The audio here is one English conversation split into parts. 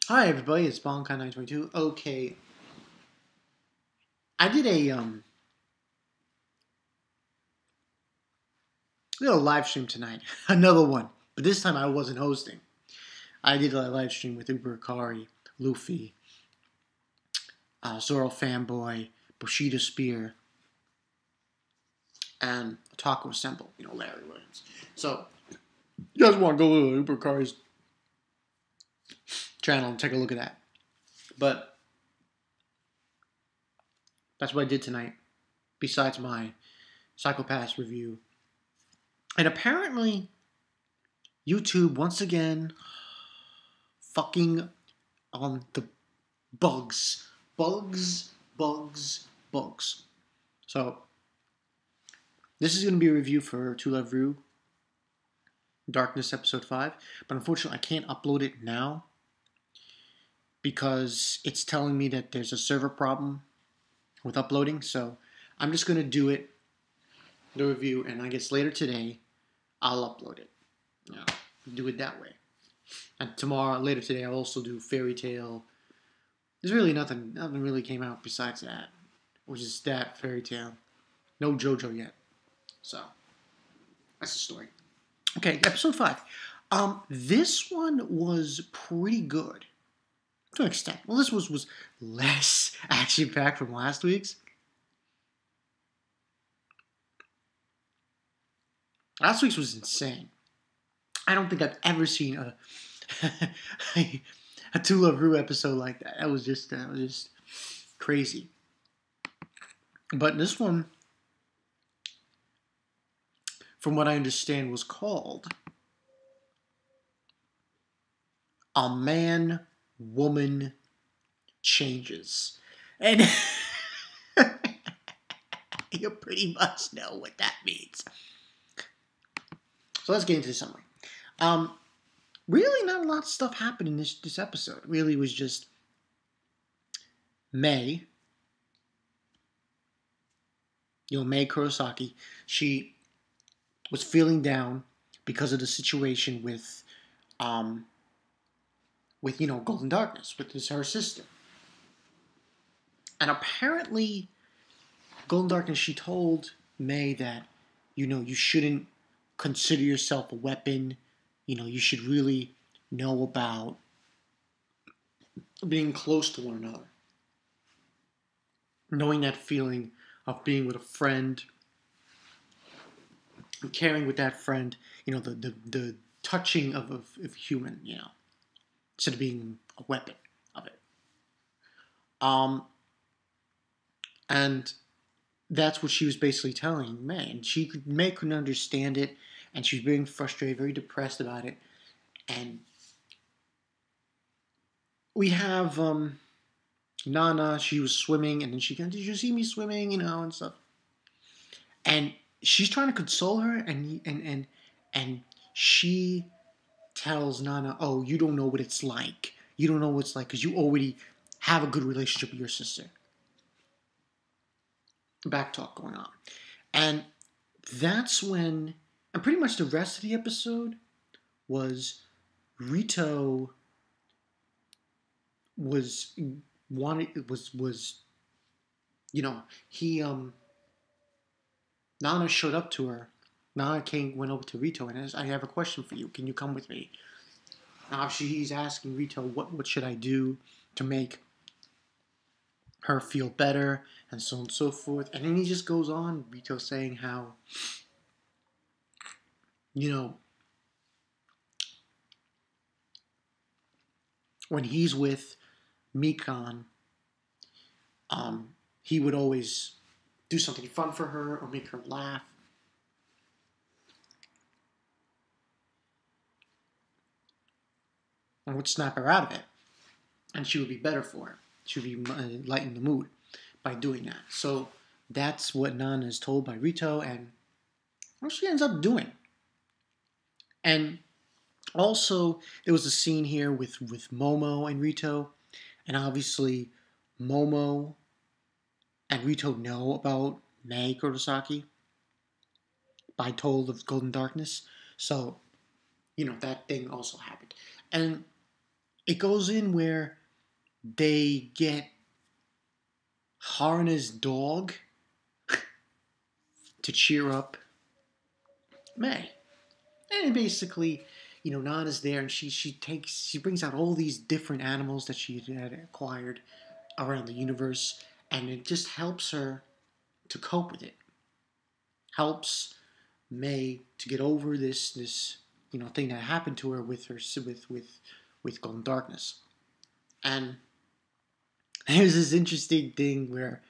Hi everybody, it's Bonkai922. Okay, I did a little live stream tonight, another one, but this time I wasn't hosting. I did a live stream with Uber Akari, Luffy, Zoro Fanboy, Bushido Spear, and Taco Assemble. Larry Williams. So you guys want to go to Uber Akari's channel and take a look at that. But that's what I did tonight. Besides my Psycho-Pass review, and apparently YouTube once again fucking on the bugs. Bugs. So, this is going to be a review for To Love Ru Darkness Episode 5, but unfortunately I can't upload it now because it's telling me that there's a server problem with uploading, so I'm just going to do it, the review, and I guess later today I'll upload it. Do it that way. And tomorrow, later today, I'll also do Fairy Tail. There's really nothing really came out besides that, which is that Fairy Tail. No JoJo yet. So, that's the story. Okay, episode 5. This one was pretty good. To an extent. Well, this was less action-packed from last week's. Last week's was insane. I don't think I've ever seen a To Love Ru episode like that. That was just crazy. But this one, from what I understand, was called A Man, Woman Changes. And you pretty much know what that means. So let's get into the summary. Really not a lot of stuff happened in this episode. It really was just May Kurosaki. She was feeling down because of the situation with Golden Darkness, with her sister. And apparently, Golden Darkness, she told May that, you shouldn't consider yourself a weapon. You should really know about being close to one another. Knowing that feeling of being with a friend and caring with that friend, the touching of human, instead of being a weapon of it. And that's what she was basically telling May. And May couldn't understand it, and she was being frustrated, very depressed about it. And we have Nana. She was swimming, and then she goes, "Did you see me swimming?" And stuff. And she's trying to console her, and she tells Nana, "Oh, you don't know what it's like. You don't know what it's like because you already have a good relationship with your sister." Back talk going on. And that's when, and pretty much the rest of the episode was Rito was Nana showed up to her. Nana went over to Rito and said, "I have a question for you. Can you come with me?" Now he's asking Rito, what should I do to make her feel better, and so on and so forth. And then he just goes on, Rito, saying how, when he's with Mikan, he would always do something fun for her or make her laugh. And would snap her out of it. And she would be better for it. She would be lighten the mood by doing that. So that's what Nana is told by Rito, and what she ends up doing. And also, there was a scene here with Momo and Rito, and obviously Momo and Rito know about Mai Kurosaki by told of Golden Darkness. So, that thing also happened. And it goes in where they get Haruna's dog to cheer up May. And basically, Nana's there, and she brings out all these different animals that she had acquired around the universe, and it just helps her to cope with it. Helps May to get over this thing that happened to her with Golden Darkness. And there's this interesting thing where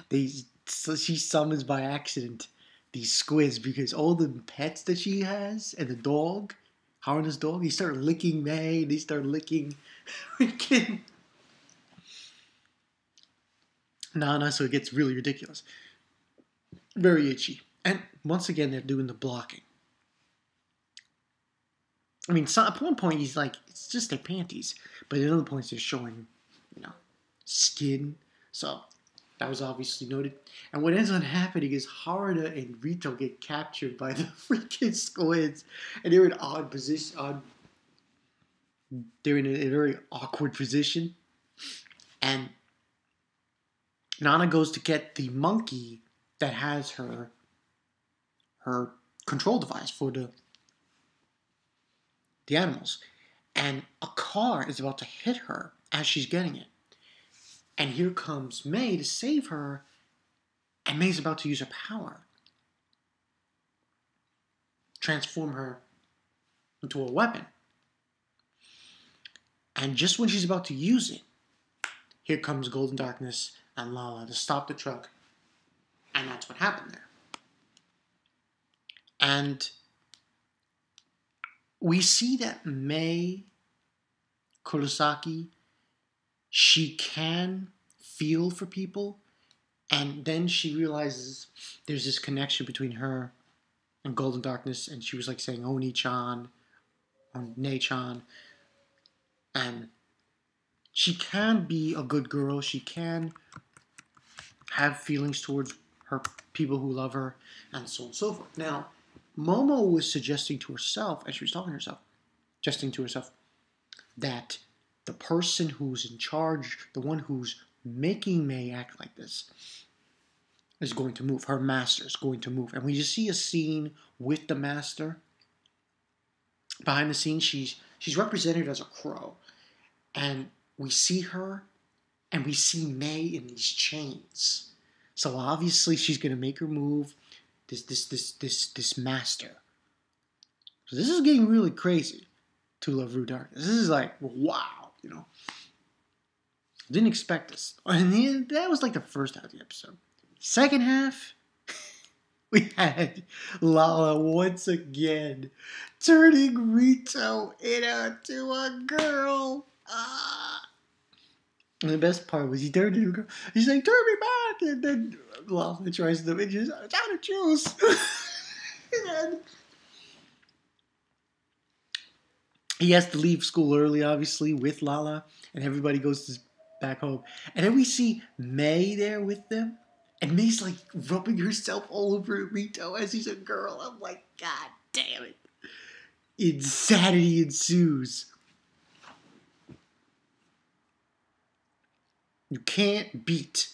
she summons by accident these squids because all the pets that she has and the dog, Haruna's dog, he started licking May, and they start licking freaking Nana, so it gets really ridiculous. Very itchy. And once again, they're doing the blocking. I mean, at one point he's like, it's just their panties. But at other points they're showing, skin. So that was obviously noted. And what ends up happening is Haruna and Rito get captured by the freaking squids. And they're in odd position. They're in a very awkward position. And Nana goes to get the monkey that has her control device for the animals. And a car is about to hit her as she's getting it. And here comes May to save her, and May's about to use her power. Transform her into a weapon. And just when she's about to use it, here comes Golden Darkness and Lala to stop the truck. And that's what happened there. And we see that May Kurosaki, she can feel for people, and then she realizes there's this connection between her and Golden Darkness, and she was like saying Oni-chan, or Ne-chan, and she can be a good girl, she can have feelings towards her people who love her, and so on and so forth. Now, Momo was suggesting to herself, as she was talking to herself, that the person who's in charge, the one who's making May act like this, is going to move. Her master is going to move. And we just see a scene with the master. Behind the scenes, she's represented as a crow. And we see her, and we see May in these chains. So obviously she's going to make her move. This master. So this is getting really crazy. To Love Ru Darkness. This is like, wow, Didn't expect this. And that was like the first half of the episode. Second half, we had Lala once again turning Rito into a girl. And the best part was he turned into a girl. He's like, turn me back. And then Lala tries to just, I'm out of juice. And then he has to leave school early, obviously, with Lala. And everybody goes back home. And then we see May there with them. And May's like rubbing herself all over Rito as he's a girl. I'm like, God damn it. Insanity ensues. You can't beat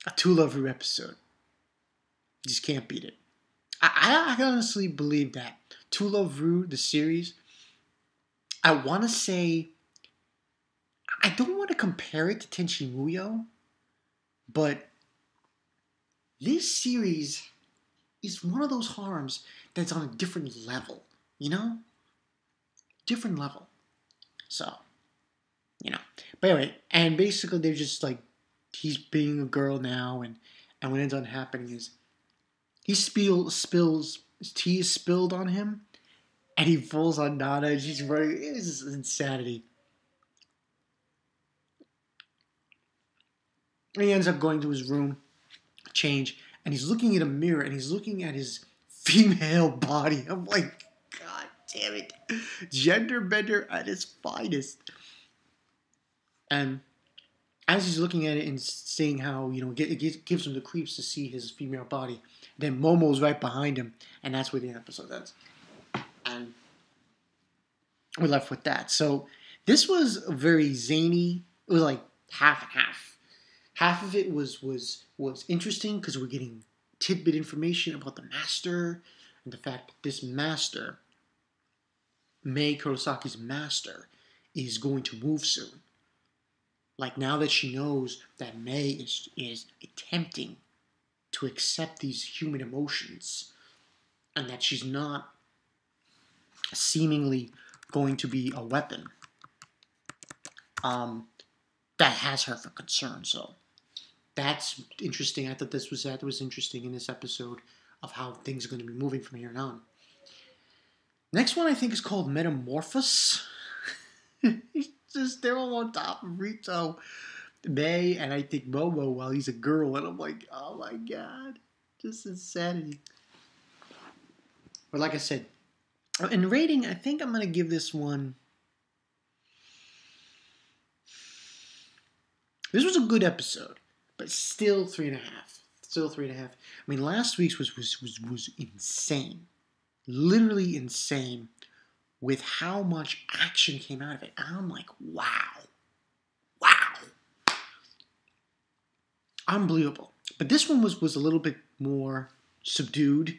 a To Love Ru episode. You just can't beat it. I honestly believe that. To Love Ru, the series, I want to say, I don't want to compare it to Tenchi Muyo, but this series is one of those harms that's on a different level, Different level. So, But anyway, and basically they're just like, he's being a girl now, and what ends up happening is his tea is spilled on him, and he falls on Nana, and she's running. It's just insanity. And he ends up going to his room, change, and he's looking in a mirror, and he's looking at his female body. I'm like, God damn it. Gender bender at its finest. And as he's looking at it and seeing how, it gives him the creeps to see his female body, then Momo's right behind him, and that's where the episode ends. And we're left with that. So This was very zany. It was like half and half. Half of it was interesting because we're getting tidbit information about the master and the fact that this master, Mei Kurosaki's master, is going to move soon. Like now that she knows that Mei is attempting to accept these human emotions and that she's not seemingly going to be a weapon, that has her for concern. So that's interesting. I thought that was interesting in this episode of how things are going to be moving from here on out. Next one I think is called Metamorphosis. They're all on top of Rito, May, and I think Momo while he's a girl, and I'm like, oh my god, just insanity. But like I said, in rating, I think I'm gonna give this one. This was a good episode, but still 3.5. Still 3.5. I mean, last week's was insane, literally insane, with how much action came out of it. And I'm like, wow, unbelievable. But this one was a little bit more subdued.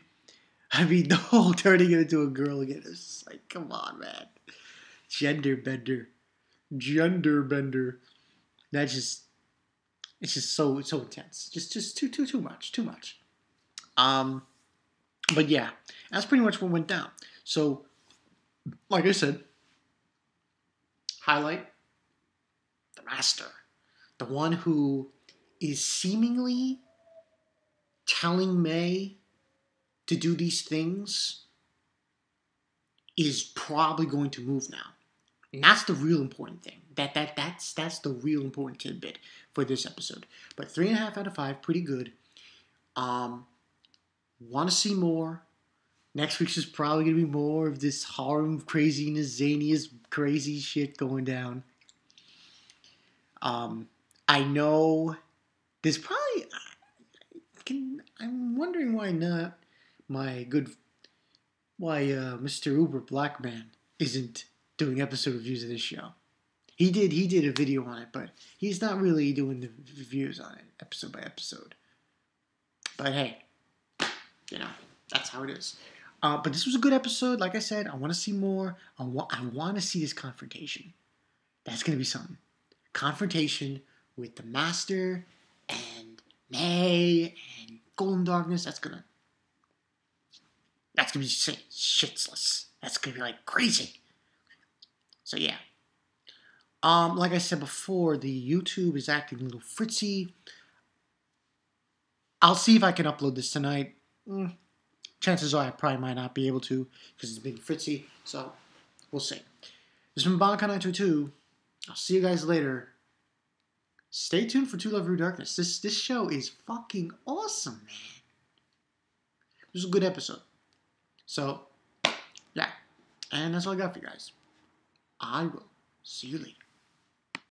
I mean, the whole turning it into a girl again is just like, come on, man. Gender bender. That's just, it's just so intense. Just too much. But yeah, that's pretty much what went down. So, like I said, highlight the master, the one who is seemingly telling May to do these things, is probably going to move now. And that's the real important thing. That's the real important tidbit for this episode. But 3.5 out of 5, pretty good. Want to see more? Next week's is probably gonna be more of this harem craziness, zaniest, crazy shit going down. I know there's probably. I'm wondering why not why Mr. Uber Blackman isn't doing episode reviews of this show. He did a video on it, but he's not really doing the reviews on it episode by episode. But hey, that's how it is. But this was a good episode. Like I said, I want to see more. I want to see this confrontation. That's going to be something. Confrontation with the Master and May and Golden Darkness. That's gonna be shitsless. That's gonna be like crazy. So yeah. Like I said before, the YouTube is acting a little fritzy. I'll see if I can upload this tonight. Chances are I probably might not be able to because it's being fritzy. So we'll see. This has been Bonka922. I'll see you guys later. Stay tuned for Two Love Ru Darkness. This show is fucking awesome, man. This was a good episode. So, yeah. And that's all I got for you guys. I will see you later.